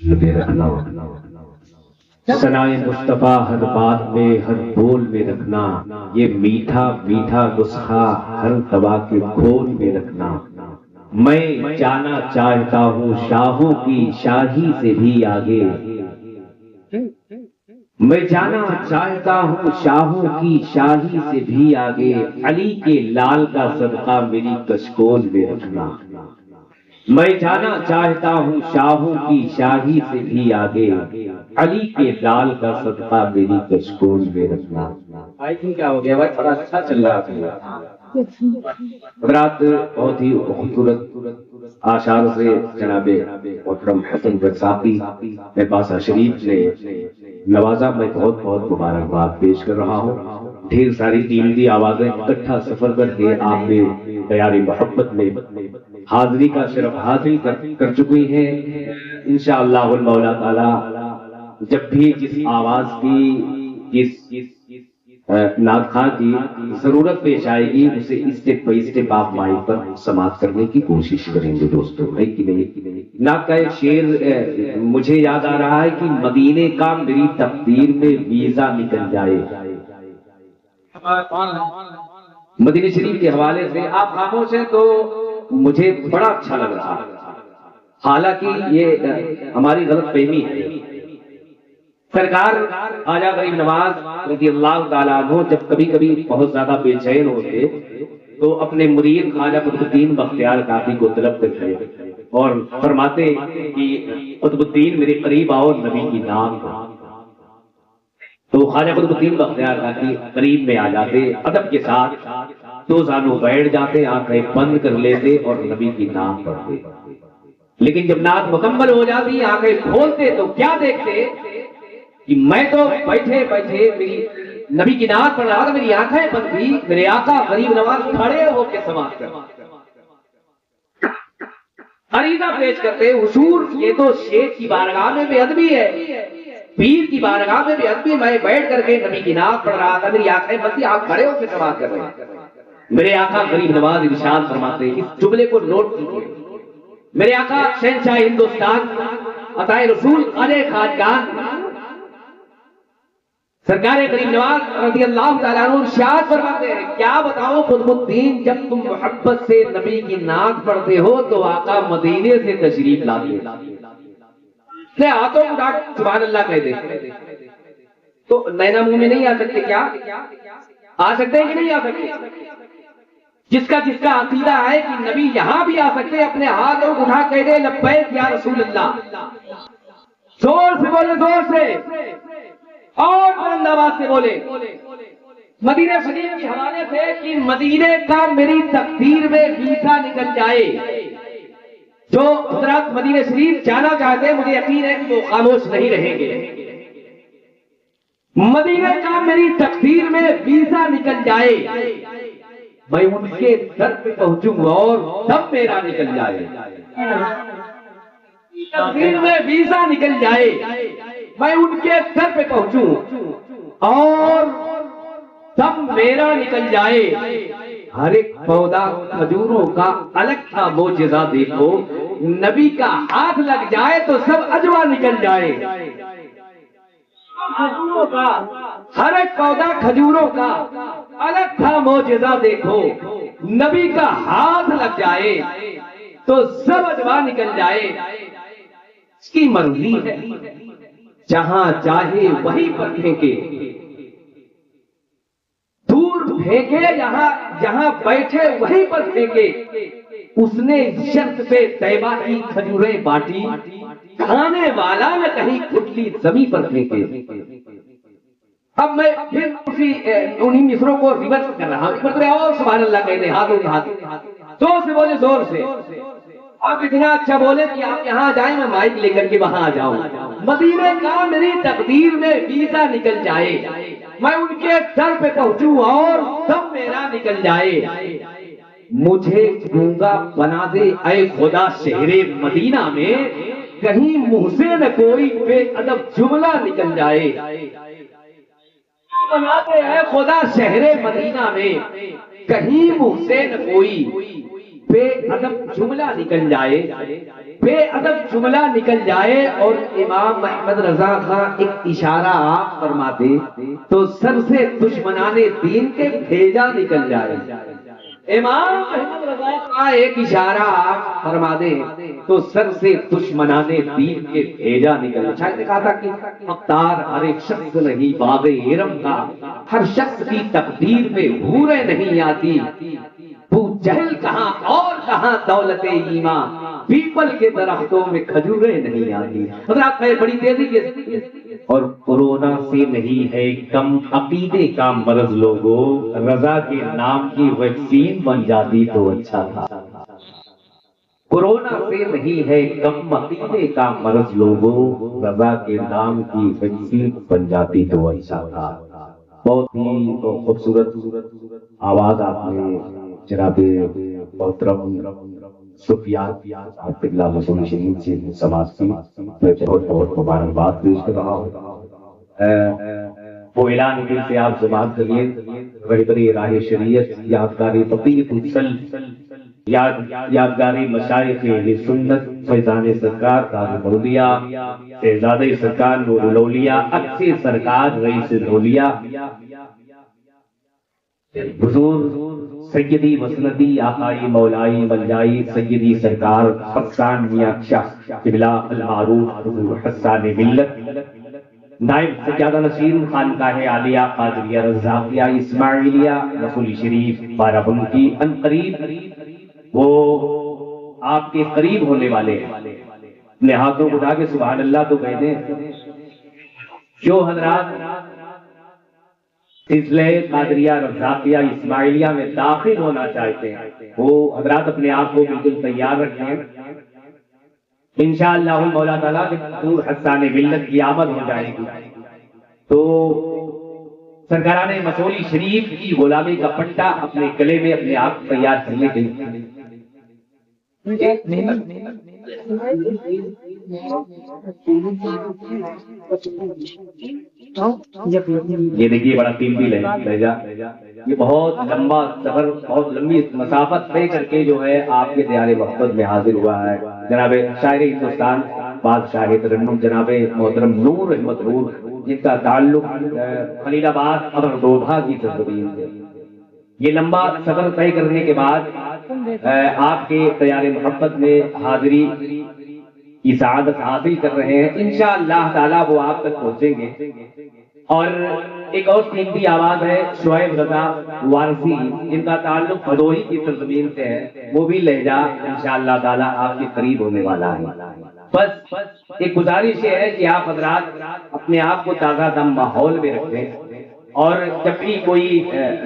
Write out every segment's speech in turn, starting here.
میں رکھنا، ثنائے مصطفیٰ ہر بات میں ہر بول میں رکھنا، یہ میٹھا میٹھا نسخہ ہر دوا کے گھول میں رکھنا۔ میں جانا چاہتا ہوں شاہوں کی شاہی سے بھی آگے، میں جانا چاہتا ہوں شاہوں کی شاہی سے بھی آگے، علی کے لال کا صدقہ میری کشکول میں رکھنا۔ میں جانا چاہتا ہوں شاہوں کی شاہی سے بھی آگے، علی کے لال کا صدقہ میری کشکول میں رکھنا۔ آئی تھنک کیا ہو گیا بھائی، بڑا اچھا چل رہا تھا حضرات، بہت ہی خوبصورت آشار سے جناب محترم حسن رضاقی میں پاسا شریف نے نوازا۔ میں بہت بہت مبارکباد پیش کر رہا ہوں۔ ڈھیر ساری قیمتی آوازیں اکٹھا سفر کر کے آپ نے پیاری محبت میں حاضری کا شرف حاصل کر چکی ہیں۔ انشاءاللہ المولا تعالی جب بھی جس آواز کی جس نعت خواں کی ضرورت پیش آئے گی، اسے اسٹیپ بائی اسٹیپ آپ مائک پر سماعت کرنے کی کوشش کریں گے دوستوں، ہے کہ نہیں؟ نعت کا ایک شعر مجھے یاد آ رہا ہے کہ مدینے کا میری تقدیر میں ویزا نکل جائے۔ مدینہ شریف کے حوالے سے آپ خاموش ہیں تو مجھے بڑا اچھا لگ رہا ہے، حالانکہ یہ ہماری غلط فہمی ہے۔ سرکار خواجہ غریب نواز رضی اللہ تعالیٰ عنہ جب کبھی کبھی بہت زیادہ بے چین ہوتے تو اپنے مرید خواجہ قطب الدین بختیار کافی کو طلب کرتے اور فرماتے کہ قطب الدین میرے قریب آؤ، نبی کی نام کا۔ تو خواجہ قطب الدین بختیار کافی قریب میں آ جاتے، ادب کے ساتھ دو زانوں بیٹھ جاتے، آنکھیں بند کر لیتے اور نبی کی نام پڑھتے۔ لیکن جب نعت مکمل ہو جاتی، آنکھیں کھولتے تو کیا دیکھتے کہ میں تو بیٹھے بیٹھے میری نبی کی نعت پڑھ رہا تھا، میری آنکھیں بند تھی، میرے آقا غریب نواز کھڑے ہو کے سماعت کر عریضہ پیش کرتے، حضور یہ تو شیخ کی بارگاہ میں بے ادبی ہے، پیر کی بارگاہ میں بے ادبی، میں بیٹھ کر کے نبی کی نعت پڑھ رہا تھا، میری آنکھیں بند تھی، آپ کھڑے ہو کے سماعت کر رہے ہیں۔ میرے آقا غریب نواز ارشاد فرماتے، اس جملے کو نوٹ کیجئے، میرے آقا شہنشاہ ہندوستان عطائے رسول خواجہ خواجگان سرکار غریب نواز رضی اللہ تعالیٰ عنہ ارشاد فرماتے ہیں، کیا بتاؤ قطب الدین، جب تم محبت سے نبی کی نعت پڑھتے ہو تو آقا مدینے سے تشریف لاتے ہیں، ہاتھوں اٹھا سبحان اللہ کہہ دے تو نینا منہ میں نہیں آ سکتے؟ کیا آ سکتے ہیں کہ نہیں آ سکتے؟ جس کا عقیدہ ہے کہ نبی یہاں بھی آ سکتے، اپنے ہاتھ اٹھا کہہ دے لبیک یا رسول اللہ، زور سے بولے، زور سے اور بلند آواز سے بولے۔ مدینہ شریف کے حوالے سے کہ مدینے کا میری تقدیر میں ویزا نکل جائے، جو حضرات مدینہ شریف جانا چاہتے ہیں مجھے یقین ہے کہ وہ خاموش نہیں رہیں گے۔ مدینے کا میری تقدیر میں ویزا نکل جائے، میں ان کے در پہ پہنچوں اور تب میرا نکل جائے۔ تقدیر میں ویزا نکل جائے، میں ان کے در پہ پہنچوں اور تب میرا نکل جائے۔ ہر ایک پودا کھجوروں کا الگ تھا معجزہ دیکھو، نبی کا ہاتھ لگ جائے تو سب اجوا نکل جائے۔ ہر ایک پودا کھجوروں کا الگ تھا معجزہ دیکھو، نبی کا ہاتھ لگ جائے تو سب اجوا نکل جائے۔ اس کی مرضی ہے، جہاں چاہے وہیں پر پھینکے، دور پھینکے جہاں بیٹھے وہیں پر پھینکے۔ اس نے شرط پہ طیبہ کی کھجوریں بانٹی، کھانے والا نہ کہیں کھٹلی زمین پر پھینکے۔ اب میں پھر انہی مصروں کو ریورس کر رہا ہوں، اور سبحان اللہ کہتے، ہاتھ اٹھا کے زور سے بولے، زور سے۔ آپ اتنا اچھا بولے کہ آپ یہاں جائیں، میں مائک لے کر کے وہاں آ جاؤں۔ مدینے کا میری تقدیر میں ویزا نکل جائے، میں ان کے در پہ پہنچوں اور تب میرا نکل جائے۔ مجھے گونگا بنا دے اے خدا شہر مدینہ میں، کہیں منہ سے نہ کوئی بے ادب جملہ نکل جائے۔ بنا دے اے خدا شہر مدینہ میں، کہیں منہ سے نہ کوئی بے ادب جملہ نکل جائے، بے ادب جملہ نکل جائے اور امام محمد رضا خان ایک اشارہ آپ فرماتے تو سر سے دشمنان دین کے بھیجا نکل جائے۔ امام محمد رضا خان ایک اشارہ آپ فرما دیں تو سر سے دشمنان دین کے بھیجا نکل جائے۔ شاید نے کہا تھا کہ مختار ہر ایک شخص نہیں باغ ارم کا، ہر شخص کی تقدیر میں حوریں نہیں آتی، ابو جہل کہاں اور کہاں دولت ایمان، پیپل کے درختوں میں کھجوریں نہیں آتی۔ حضرات میں بڑی تیزی کے اور کورونا سے نہیں ہے کم عقیدے کا مرض، لوگوں رضا کے نام کی ویکسین بن جاتی تو اچھا تھا۔ کورونا سے نہیں ہے کم عقیدے کا مرض، لوگوں رضا کے نام کی ویکسین بن جاتی تو اچھا تھا۔ بہت ہی خوبصورت آواز آپ نے جناب محترم سفیان صاحب قبلہ رسول شریف سے سماعت کی، میں بہت بہت مبارکباد پیش کر رہا ہوں۔ وہ اعلان دل سے آپ سماعت کریے، رہبری راہ شریعت، یادگاری فقیہ السل، یادگاری مشائخ اہل سنت، فیضان سرکار تاج الاولیاء، شہزادہ سرکار نور الاولیاء، اکثر سرکار رئیس الاولیاء، حضور سیدی مسندی آقائی مولائی ملجائی سیدی سرکار حسان میاں شاہ قبلہ المعروف حضور حسان ملت، نائب سجادہ نشین خانقاہ عالیہ قادریہ رزاقیہ اسماعیلیہ رسول شریف بارہ بنکی، ان قریب وہ آپ کے قریب ہونے والے ہیں۔ اپنے ہاتھوں کو اٹھا کے سبحان اللہ تو کہہ دیں۔ جو حضرات سلسلہ قادریہ رزاقیہ اسماعیلیہ میں داخل ہونا چاہتے ہیں وہ حضرات اپنے آپ کو بالکل تیار رکھیں، انشاءاللہ مولا تعالیٰ کے حضور حسان ملت کی آمد ہو جائے گی تو سرکاران مسولی شریف کی غلامی کا پٹا اپنے گلے میں اپنے آپ تیار کرنے کے لیے یہ دیکھیے بڑا قیمتی لہجہ، یہ بہت لمبا سفر، بہت لمبی مسافت طے کر کے جو ہے آپ کے دیار محبت میں حاضر ہوا ہے جناب شاعر ہندوستان بادشاہ ترنم جناب محترم نور احمد نور، جن کا تعلق خلیل آباد اور روبھا کی سرزمین سے۔ یہ لمبا سفر طے کرنے کے بعد آپ کے دیار محبت میں حاضری کی سعادت حاصل کر رہے ہیں، انشاءاللہ تعالیٰ وہ آپ تک پہنچیں گے۔ اور ایک اور قیمتی آواز ہے شعیب رضا وارثی، جن کا تعلق بھدوہی کی سرزمین سے ہے، وہ بھی لہجہ انشاءاللہ تعالیٰ آپ کے قریب ہونے والا ہے۔ بس ایک گزارش یہ ہے کہ آپ حضرات اپنے آپ کو تازہ دم ماحول میں رکھیں، اور جب بھی کوئی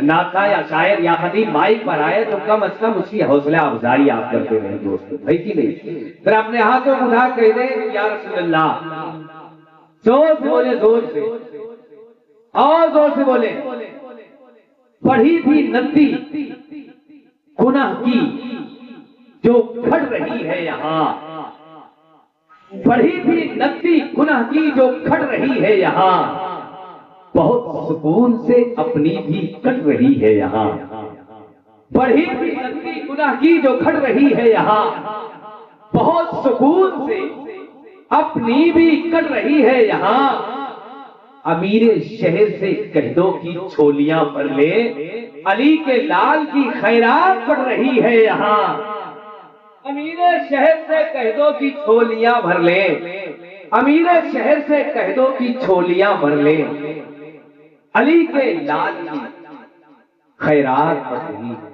ناطقہ یا شاعر یا خطیب مائک پر آئے تو کم از کم اس کی حوصلہ افزائی آپ کرتے رہیں دوستو، بھائی کی نہیں؟ پھر اپنے ہاتھوں کو اٹھا کہہ دیں یا رسول اللہ، زور سے بولے، زور سے اور زور سے بولے، پڑھی تھی ندی گناہ کی جو کھڑ رہی ہے یہاں، پڑھی تھی ندی گناہ کی جو کھڑ رہی ہے یہاں، بہت سکون سے اپنی بھی کٹ رہی ہے یہاں، پڑھی تھی ندی گناہ کی جو کھڑ رہی ہے یہاں، بہت سکون سے اپنی بھی کٹ رہی ہے یہاں، امیر شہر سے کہہ دو کی چھولیاں بھر لے، علی کے لال کی خیرات پڑ رہی ہے یہاں، امیر شہر سے کہہ دو کی چھولیاں بھر لے، امیر شہر سے کہہ دو کی چھولیاں بھر لے، علی کے لال کی خیرات پڑ رہی ہے۔